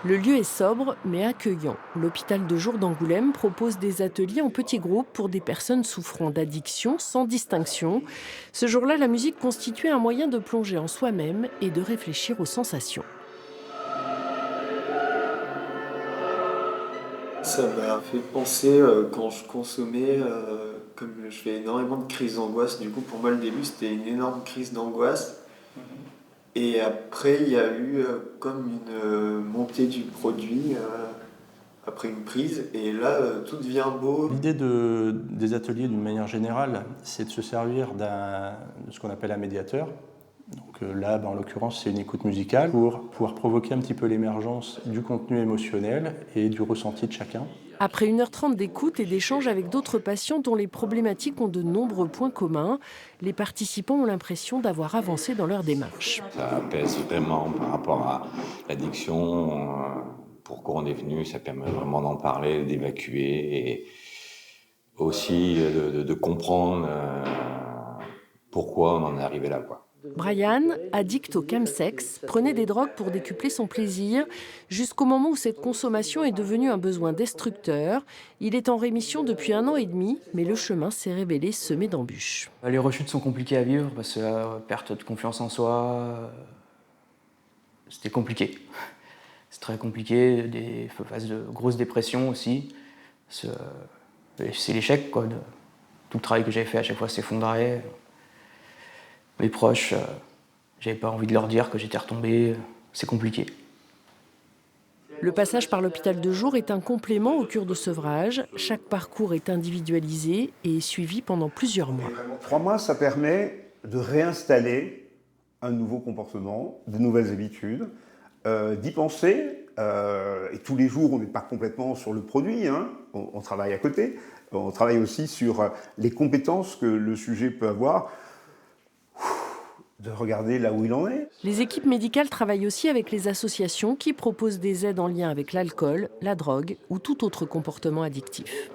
Le lieu est sobre mais accueillant. L'hôpital de jour d'Angoulême propose des ateliers en petits groupes pour des personnes souffrant d'addiction sans distinction. Ce jour-là, la musique constituait un moyen de plonger en soi-même et de réfléchir aux sensations. Ça m'a fait penser quand je consommais, comme je fais énormément de crises d'angoisse, du coup pour moi le début c'était une énorme crise d'angoisse. Et après il y a eu comme une montée du produit après une prise, et là tout devient beau. L'idée des ateliers, d'une manière générale, c'est de se servir de ce qu'on appelle un médiateur. Donc là, en l'occurrence, c'est une écoute musicale pour pouvoir provoquer un petit peu l'émergence du contenu émotionnel et du ressenti de chacun. Après 1h30 d'écoute et d'échange avec d'autres patients dont les problématiques ont de nombreux points communs, les participants ont l'impression d'avoir avancé dans leur démarche. Ça apaise vraiment par rapport à l'addiction. Pourquoi on est venu, ça permet vraiment d'en parler, d'évacuer et aussi de comprendre pourquoi on en est arrivé là, quoi. Brian, addict au chemsex, prenait des drogues pour décupler son plaisir, jusqu'au moment où cette consommation est devenue un besoin destructeur. Il est en rémission depuis 1 an et demi, mais le chemin s'est révélé semé d'embûches. Les rechutes sont compliquées à vivre parce que perte de confiance en soi, c'était compliqué. C'est très compliqué, des phases de grosse dépression aussi. C'est l'échec, quoi. Tout le travail que j'avais fait à chaque fois s'effondrait. Mes proches, j'avais pas envie de leur dire que j'étais retombé. C'est compliqué. Le passage par l'hôpital de jour est un complément au cure de sevrage. Chaque parcours est individualisé et est suivi pendant plusieurs mois. 3 mois, ça permet de réinstaller un nouveau comportement, de nouvelles habitudes, d'y penser. Et tous les jours, on n'est pas complètement sur le produit, hein. On travaille à côté. On travaille aussi sur les compétences que le sujet peut avoir, de regarder là où il en est. Les équipes médicales travaillent aussi avec les associations qui proposent des aides en lien avec l'alcool, la drogue ou tout autre comportement addictif.